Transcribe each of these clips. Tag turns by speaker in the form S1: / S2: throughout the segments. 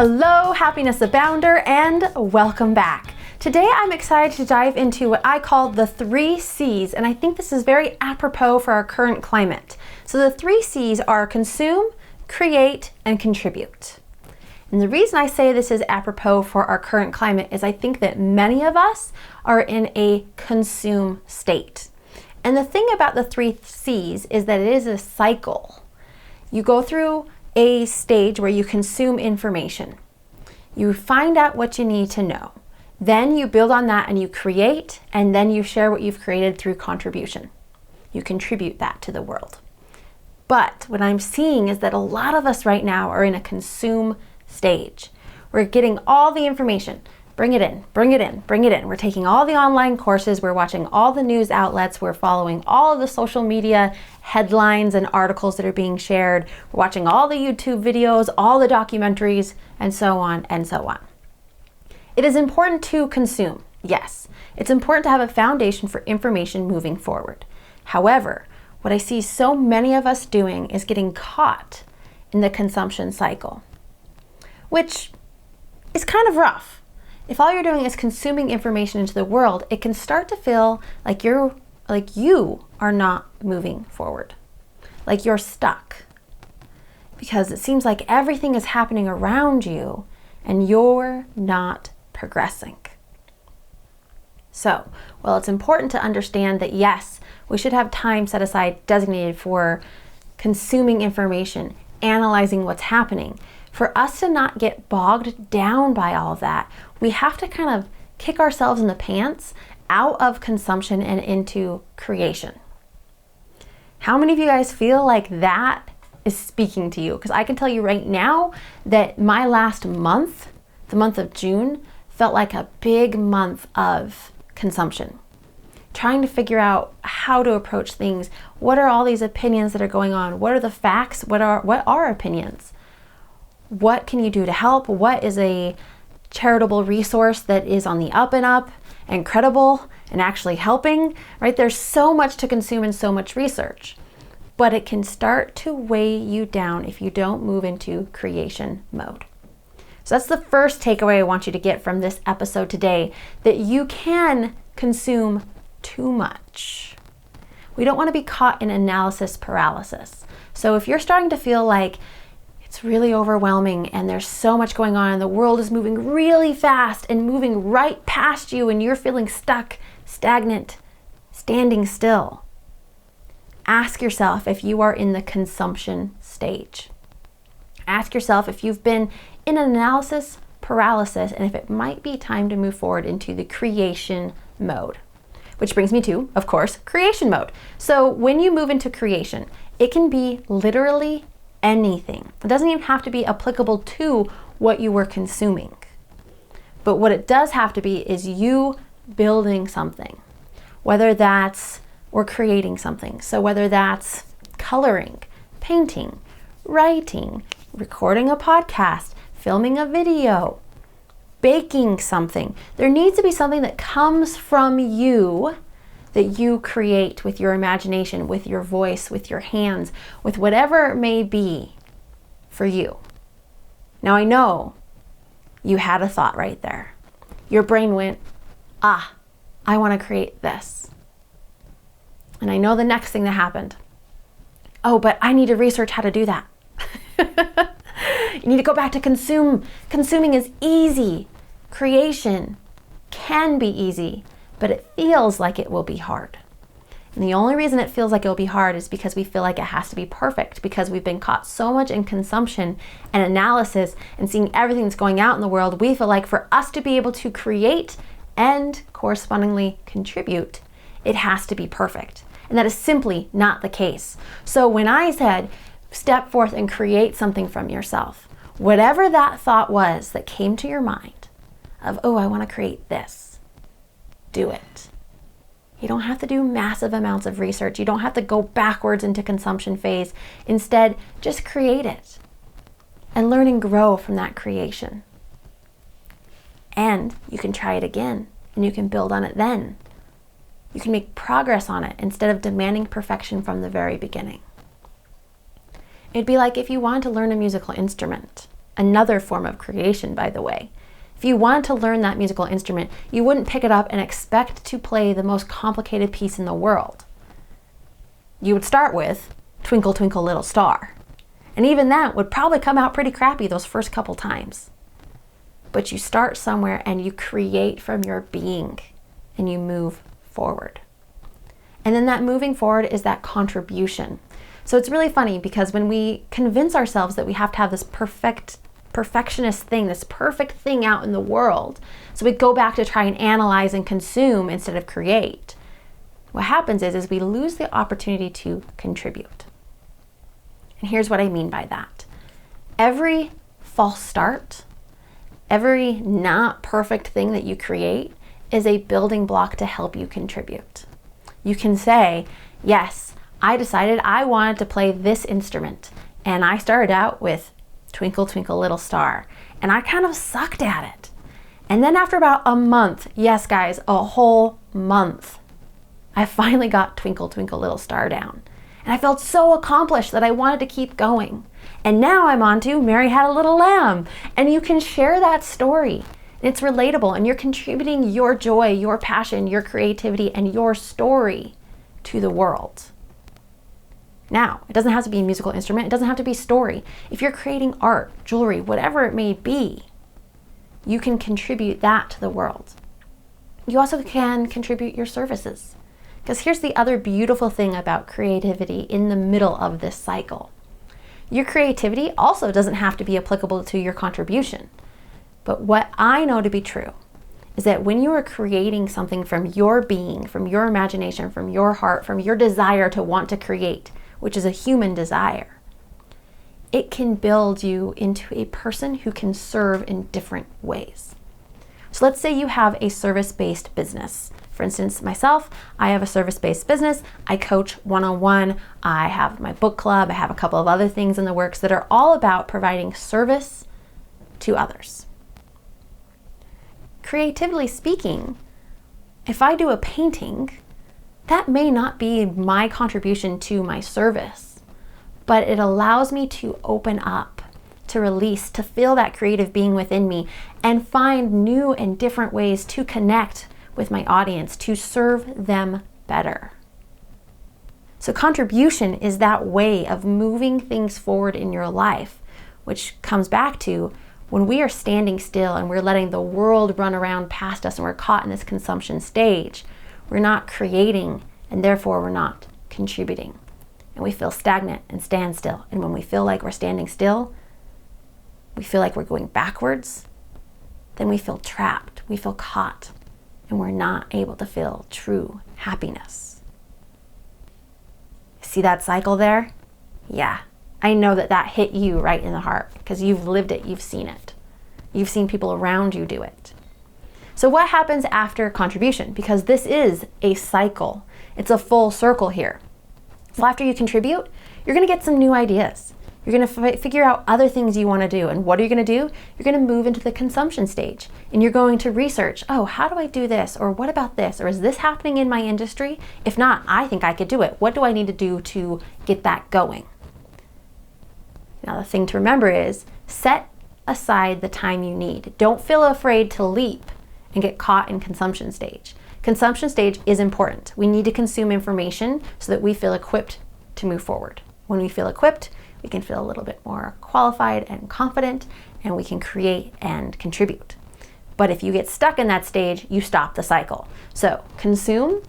S1: Hello, happiness abounder, and welcome back. Today I'm excited to dive into what I call the 3 C's, and I think this is very apropos for our current climate. So the 3 C's are consume, create, and contribute. And the reason I say this is apropos for our current climate is I think that many of us are in a consume state. And the thing about the 3 C's is that it is a cycle. You go through a stage where you consume information. You find out what you need to know. Then you build on that and you create, and then you share what you've created through contribution. You contribute that to the world. But what I'm seeing is that a lot of us right now are in a consume stage. We're getting all the information. Bring it in, bring it in, bring it in. We're taking all the online courses, we're watching all the news outlets, we're following all of the social media headlines and articles that are being shared, we're watching all the YouTube videos, all the documentaries, and so on and so on. It is important to consume, yes. It's important to have a foundation for information moving forward. However, what I see so many of us doing is getting caught in the consumption cycle, which is kind of rough. If all you're doing is consuming information into the world, it can start to feel like you are not moving forward, like you're stuck, because it seems like everything is happening around you and you're not progressing. So, well, it's important to understand that yes, we should have time set aside designated for consuming information, analyzing what's happening. For us to not get bogged down by all of that, we have to kind of kick ourselves in the pants out of consumption and into creation. How many of you guys feel like that is speaking to you? Because I can tell you right now that my last month, the month of June, felt like a big month of consumption. Trying to figure out how to approach things. What are all these opinions that are going on? What are the facts? What are opinions? What can you do to help? What is a charitable resource that is on the up and up and credible and actually helping, right? There's so much to consume and so much research, but it can start to weigh you down if you don't move into creation mode. So that's the first takeaway I want you to get from this episode today, that you can consume too much. We don't want to be caught in analysis paralysis. So if you're starting to feel like it's really overwhelming and there's so much going on and the world is moving really fast and moving right past you and you're feeling stuck, stagnant, standing still, ask yourself if you are in the consumption stage. Ask yourself if you've been in analysis paralysis and if it might be time to move forward into the creation mode. Which brings me to, of course, creation mode. So when you move into creation, it can be literally anything. It doesn't even have to be applicable to what you were consuming. But what it does have to be is you building something, whether that's or creating something. So whether that's coloring, painting, writing, recording a podcast, filming a video, baking something. There needs to be something that comes from you that you create with your imagination, with your voice, with your hands, with whatever it may be for you. Now I know you had a thought right there. Your brain went, I want to create this. And I know the next thing that happened. Oh, but I need to research how to do that. You need to go back to consume. Consuming is easy. Creation can be easy, but it feels like it will be hard. And the only reason it feels like it will be hard is because we feel like it has to be perfect, because we've been caught so much in consumption and analysis and seeing everything that's going out in the world. We feel like for us to be able to create and correspondingly contribute, it has to be perfect. And that is simply not the case. So when I said, step forth and create something from yourself, whatever that thought was that came to your mind of, oh, I want to create this, do it. You don't have to do massive amounts of research. You don't have to go backwards into consumption phase. Instead, just create it and learn and grow from that creation. And you can try it again and you can build on it then. You can make progress on it instead of demanding perfection from the very beginning. It'd be like if you wanted to learn a musical instrument another form of creation, by the way. If you wanted to learn that musical instrument, you wouldn't pick it up and expect to play the most complicated piece in the world. You would start with Twinkle, Twinkle, Little Star. And even that would probably come out pretty crappy those first couple times. But you start somewhere and you create from your being and you move forward. And then that moving forward is that contribution. So it's really funny because when we convince ourselves that we have to have this perfectionist thing, this perfect thing out in the world, so we go back to try and analyze and consume instead of create, what happens is we lose the opportunity to contribute. And here's what I mean by that. Every false start, every not perfect thing that you create is a building block to help you contribute. You can say, yes, I decided I wanted to play this instrument, and I started out with Twinkle, Twinkle, Little Star, and I kind of sucked at it. And then after about a month, yes guys, a whole month, I finally got Twinkle, Twinkle, Little Star down. And I felt so accomplished that I wanted to keep going. And now I'm on to Mary Had a Little Lamb. And you can share that story. It's relatable, and you're contributing your joy, your passion, your creativity, and your story to the world. Now, it doesn't have to be a musical instrument. It doesn't have to be story. If you're creating art, jewelry, whatever it may be, you can contribute that to the world. You also can contribute your services. Because here's the other beautiful thing about creativity in the middle of this cycle. Your creativity also doesn't have to be applicable to your contribution. But what I know to be true is that when you are creating something from your being, from your imagination, from your heart, from your desire to want to create, which is a human desire, it can build you into a person who can serve in different ways. So let's say you have a service-based business. For instance, myself, I have a service-based business. I coach one-on-one. I have my book club. I have a couple of other things in the works that are all about providing service to others. Creatively speaking, if I do a painting, that may not be my contribution to my service, but it allows me to open up, to release, to feel that creative being within me and find new and different ways to connect with my audience, to serve them better. So contribution is that way of moving things forward in your life, which comes back to when we are standing still and we're letting the world run around past us and we're caught in this consumption stage, we're not creating and therefore we're not contributing. And we feel stagnant and stand still. And when we feel like we're standing still, we feel like we're going backwards, then we feel trapped, we feel caught, and we're not able to feel true happiness. See that cycle there? Yeah, I know that hit you right in the heart because you've lived it, you've seen it. You've seen people around you do it. So what happens after contribution? Because this is a cycle. It's a full circle here. So after you contribute, you're going to get some new ideas. You're going to figure out other things you want to do. And what are you going to do? You're going to move into the consumption stage. And you're going to research, oh, how do I do this? Or what about this? Or is this happening in my industry? If not, I think I could do it. What do I need to do to get that going? Now, the thing to remember is set aside the time you need. Don't feel afraid to leap and get caught in consumption stage. Consumption stage is important. We need to consume information so that we feel equipped to move forward. When we feel equipped, we can feel a little bit more qualified and confident, and we can create and contribute. But if you get stuck in that stage, you stop the cycle. So consume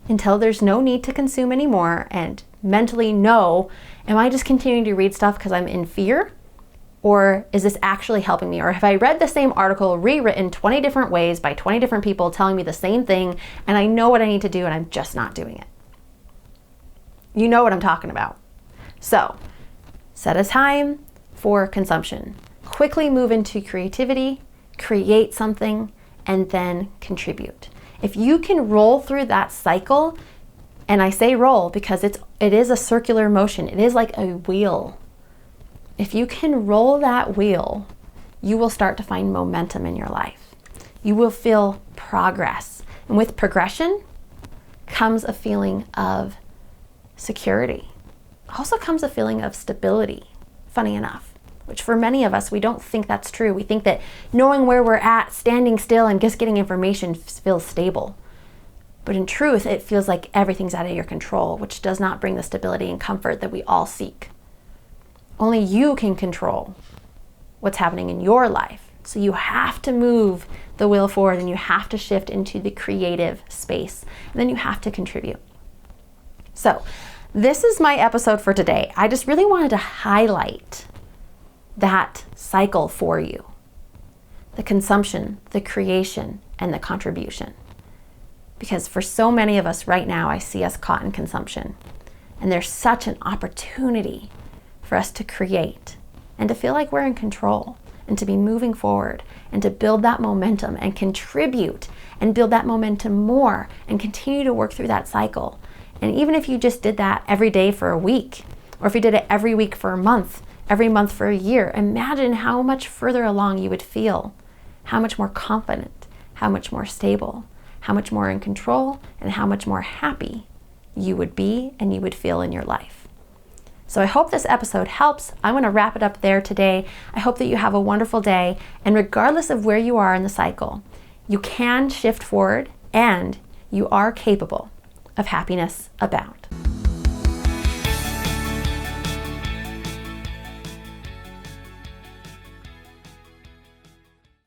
S1: until there's no need to consume anymore, and mentally know, am I just continuing to read stuff because I'm in fear? Or is this actually helping me? Or have I read the same article rewritten 20 different ways by 20 different people telling me the same thing, and I know what I need to do and I'm just not doing it? You know what I'm talking about. So set a time for consumption. Quickly move into creativity, create something, and then contribute. If you can roll through that cycle, and I say roll because it is a circular motion. It is like a wheel. If you can roll that wheel, you will start to find momentum in your life. You will feel progress. And with progression comes a feeling of security. Also comes a feeling of stability, funny enough. which for many of us, we don't think that's true. We think that knowing where we're at, standing still, and just getting information feels stable. But in truth, it feels like everything's out of your control, which does not bring the stability and comfort that we all seek. Only you can control what's happening in your life. So you have to move the wheel forward, and you have to shift into the creative space. And then you have to contribute. So this is my episode for today. I just really wanted to highlight that cycle for you. The consumption, the creation, and the contribution. Because for so many of us right now, I see us caught in consumption. And there's such an opportunity for us to create and to feel like we're in control and to be moving forward and to build that momentum and contribute and build that momentum more and continue to work through that cycle. And even if you just did that every day for a week, or if you did it every week for a month, every month for a year, imagine how much further along you would feel, how much more confident, how much more stable, how much more in control, and how much more happy you would be and you would feel in your life. So I hope this episode helps. I'm going to wrap it up there today. I hope that you have a wonderful day. And regardless of where you are in the cycle, you can shift forward and you are capable of happiness abound.